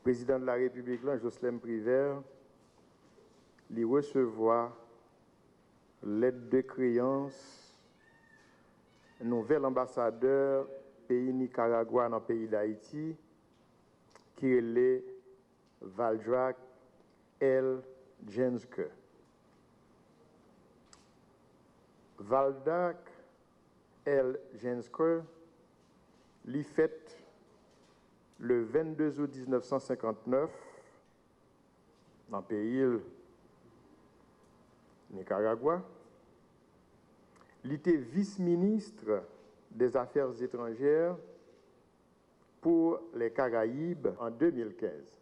président de la République, Jocelyn Privert, lui recevoir l'aide de créance, nouvel ambassadeur pays Nicaragua dans le pays d'Haïti, qui est Valdrak L. Jenske. Valdrak L. Jenske, lui fait le 22 août 1959 dans le pays Nicaragua. Il était vice-ministre des Affaires étrangères pour les Caraïbes en 2015.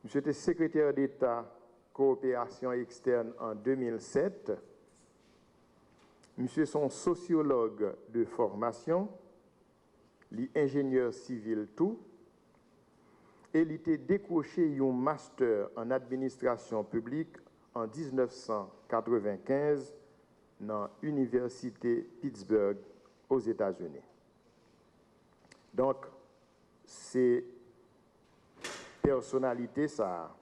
Il était secrétaire d'État coopération externe en 2007. Monsieur son sociologue de formation, l'ingénieur civil tout, et il était décroché un master en administration publique en 1995 dans l'Université Pittsburgh aux États-Unis. Donc, c'est personnalité ça,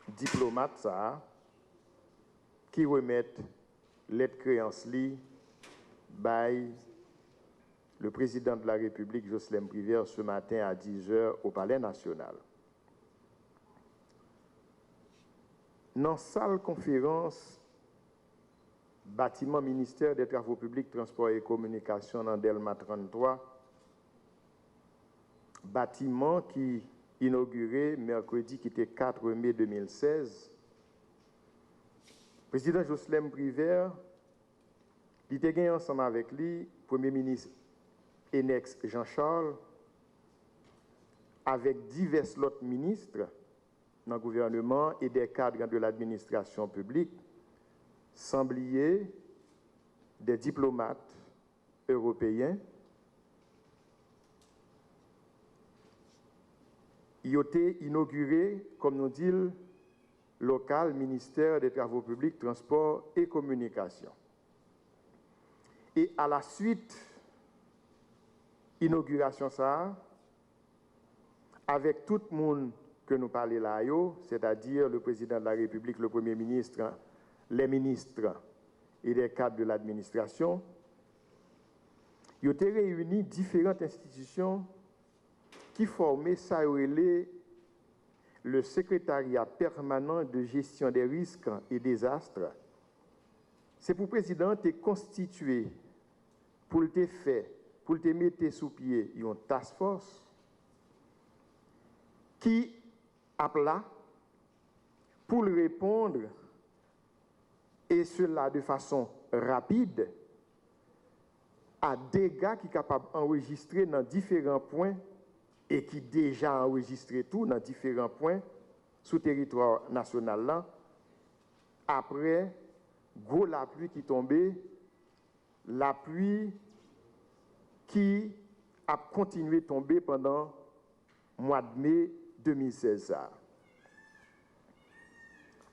diplomate ça, qui remettent l'aide créance li by le président de la République, Jocelyn Privert, ce matin à 10h au Palais National. Dans la salle conférence, bâtiment ministère des Travaux publics, Transport et Communication dans Delma 33, bâtiment qui inauguré mercredi qui était 4 mai 2016. Président Jocelyn Privert, il était gagné ensemble avec lui, Premier ministre Enex Jean-Charles, avec divers autres ministres dans le gouvernement et des cadres de l'administration publique, sans oublier des diplomates européens. Il a été inauguré, comme nous dit, local ministère des Travaux publics, Transport et Communication. Et à la suite, inauguration ça, avec tout le monde que nous parlons là, c'est-à-dire le président de la République, le Premier ministre, les ministres et les cadres de l'administration, il a été réuni différentes institutions qui formaient ça le secrétariat permanent de gestion des risques et désastres. C'est pour le président de constituer, pour le faire, pour le mettre sous pied une task force qui appela pour répondre, et cela de façon rapide, à dégâts qui sont capables d'enregistrer dans différents points et qui déjà enregistré tout dans différents points sous territoire national là, après gros la pluie qui tombait, la pluie qui a continué de tomber pendant le mois de mai 2016.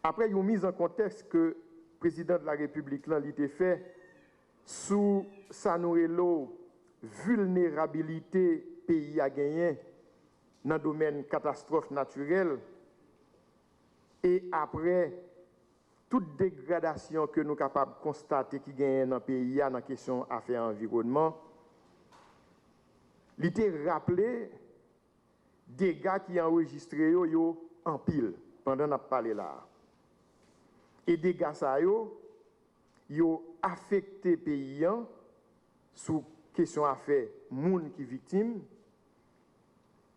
Après, ils ont mis en contexte que le président de la République l'a fait sous sa vulnérabilité pays a gagné dans le domaine catastrophe naturelle et après toute dégradation que nous sommes capables de constater qui gagne dans le pays dans la question affaires environnement, il était rappelé des dégâts qui ont enregistré en pile pendant qu'on parlé là. Et des dégâts ça ont affecté le pays sous question affaires moun qui victime,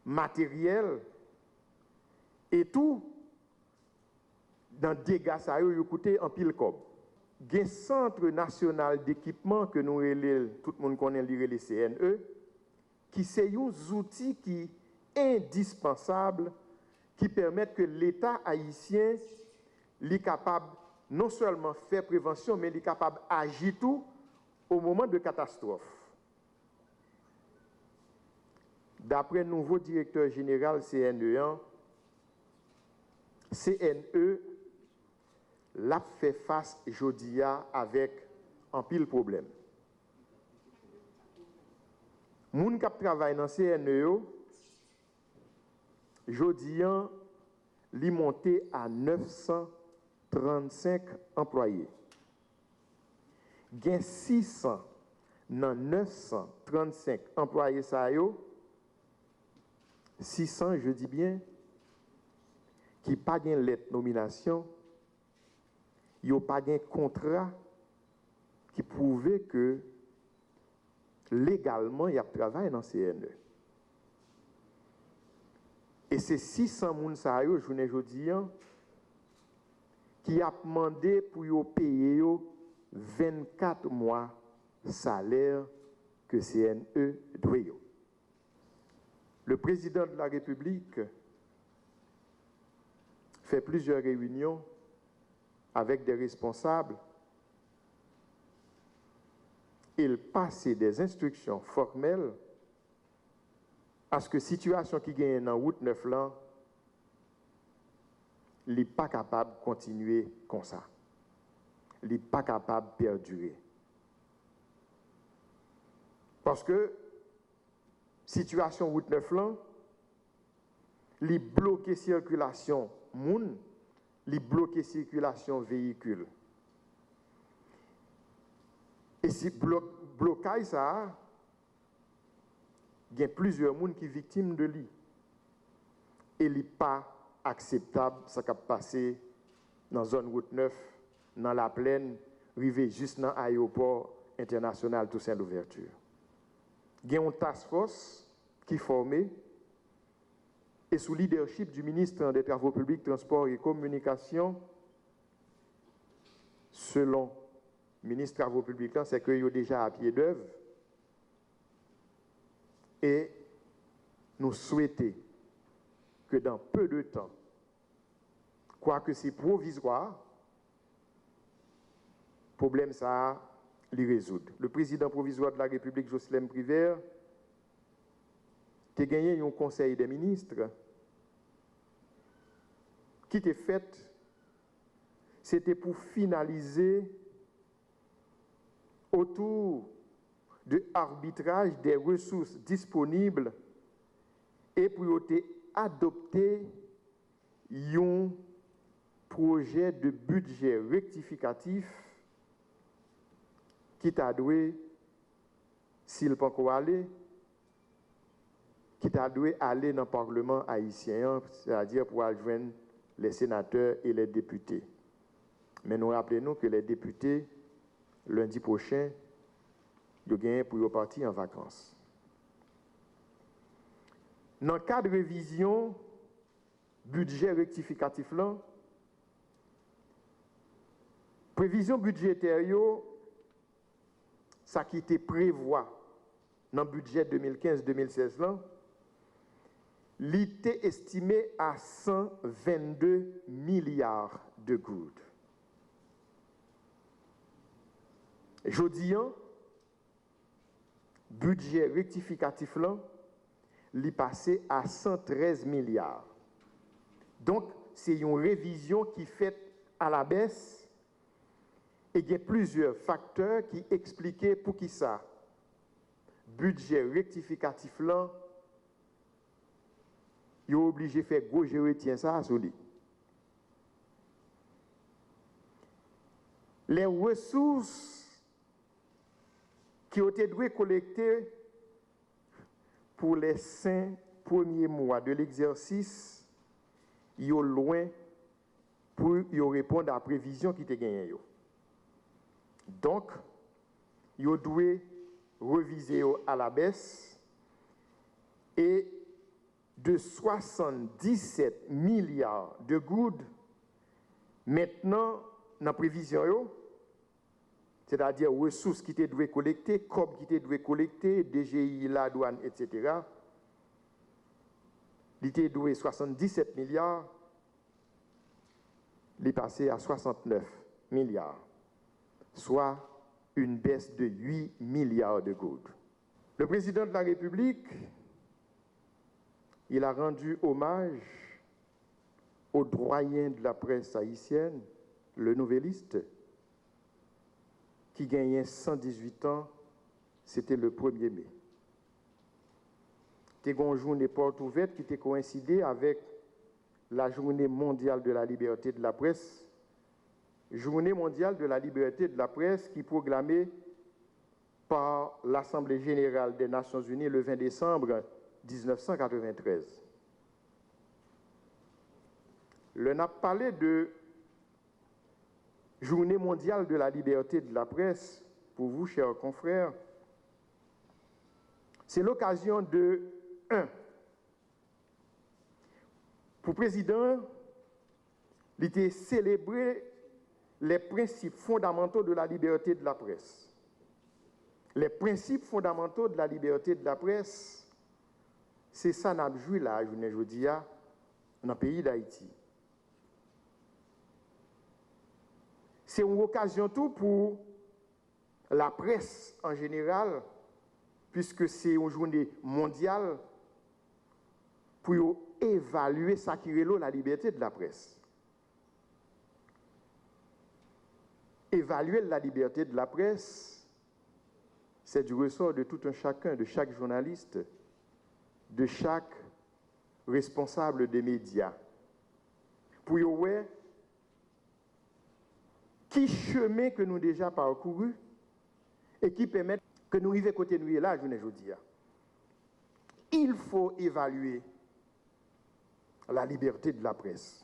matériel et tout dans dégâts ça yo coûté en pile cob. Gen centre national d'équipement que nous tout le monde connaît le CNE qui c'est un outil qui indispensable qui permet que l'État haïtien est capable non seulement faire prévention mais il est capable d'agir tout au moment de catastrophe. D'après le nouveau directeur général CNE, l'a fait face aujourd'hui avec un pile problème. Les gens qui travaillent dans CNE, jodi an, li monté à 935 employés. Gen 600 dans 935 employés ça yo, 600, je dis bien, qui pas gen lettre nomination, yo pas gen contrat qui prouvait que légalement il y a travail dans CNE. Et c'est 600 moun sa yo, journée jodi an, qui a demandé pour yo payer yo 24 mois salaire que CNE doit yo. Le président de la République fait plusieurs réunions avec des responsables. Il passe des instructions formelles à ce que la situation qui gagne dans route 9 là, il n'est pas capable de continuer comme ça. Il n'est pas capable de perdurer. Parce que la situation route 9 là, il bloque la circulation moun, il bloque la circulation véhicule. Et si blocage ça, il y a plusieurs personnes qui sont victimes de lui. Et il n'est pas acceptable ce qui a passé dans la zone route 9, dans la plaine, arrivé juste dans l'aéroport international Toussaint Louverture. Il y a une task force qui est formée et sous le leadership du ministre des Travaux publics, Transports et Communications, selon le ministre des Travaux publics, c'est qu'il est déjà à pied d'œuvre. Et nous souhaitons que dans peu de temps, quoique c'est provisoire, le problème ça les résoudre. Le président provisoire de la République, Jocelyn Privert, a gagné un conseil des ministres qui était fait, c'était pour finaliser autour de arbitrage des ressources disponibles et pour adopter un projet de budget rectificatif qui t'a doué, s'il peut encore aller, qui t'a doué aller dans le Parlement haïtien, c'est-à-dire pour adjoindre les sénateurs et les députés. Mais nous rappelons que les députés, lundi prochain, ils gagnent pour partir en vacances. Dans le cadre de révision budget rectificatif, là, prévision budgétaire, ça qui était prévu dans le budget 2015-2016, là, il était estimé à 122 milliards de gouttes. Jodi an, budget rectificatif là, il passé à 113 milliards. Donc, c'est une révision qui fait à la baisse et il y a plusieurs facteurs qui expliquent pour qui ça. Budget rectificatif là, il est obligé de faire gros gérer ça à lui. Les ressources qui ont été collectées pour les 5 premiers mois de l'exercice, ils sont loin pour répondre à la prévision qui était gagnée. Donc, ils doivent reviser à la baisse et de 77 milliards de gouttes, maintenant, dans la prévision, c'est-à-dire ressources qui étaient collectées, COP qui étaient collectées, DGI, la douane, etc. Il était doué 77 milliards, il est passé à 69 milliards, soit une baisse de 8 milliards de gouttes. Le président de la République, il a rendu hommage au doyen de la presse haïtienne, le Nouvelliste, qui gagnait 118 ans, c'était le 1er mai. tu as une journée porte ouverte qui était coïncidé avec la journée mondiale de la liberté de la presse. Journée mondiale de la liberté de la presse qui est proclamée par l'Assemblée générale des Nations unies le 20 décembre 1993. Le n'a parlé de Journée mondiale de la liberté de la presse pour vous, chers confrères. C'est l'occasion de 1. Pour le président, il était célébré les principes fondamentaux de la liberté de la presse. Les principes fondamentaux de la liberté de la presse, c'est ça qu'on a joué là, je vous dis, dans le pays d'Haïti. C'est une occasion tout pour la presse en général, puisque c'est une journée mondiale, pour évaluer ça qui est la liberté de la presse. Évaluer la liberté de la presse, c'est du ressort de tout un chacun, de chaque journaliste, de chaque responsable des médias. Pour voir qui chemin que nous déjà parcouru et qui permet que nous arrivions côté nous là, je vous dis. Il faut évaluer la liberté de la presse.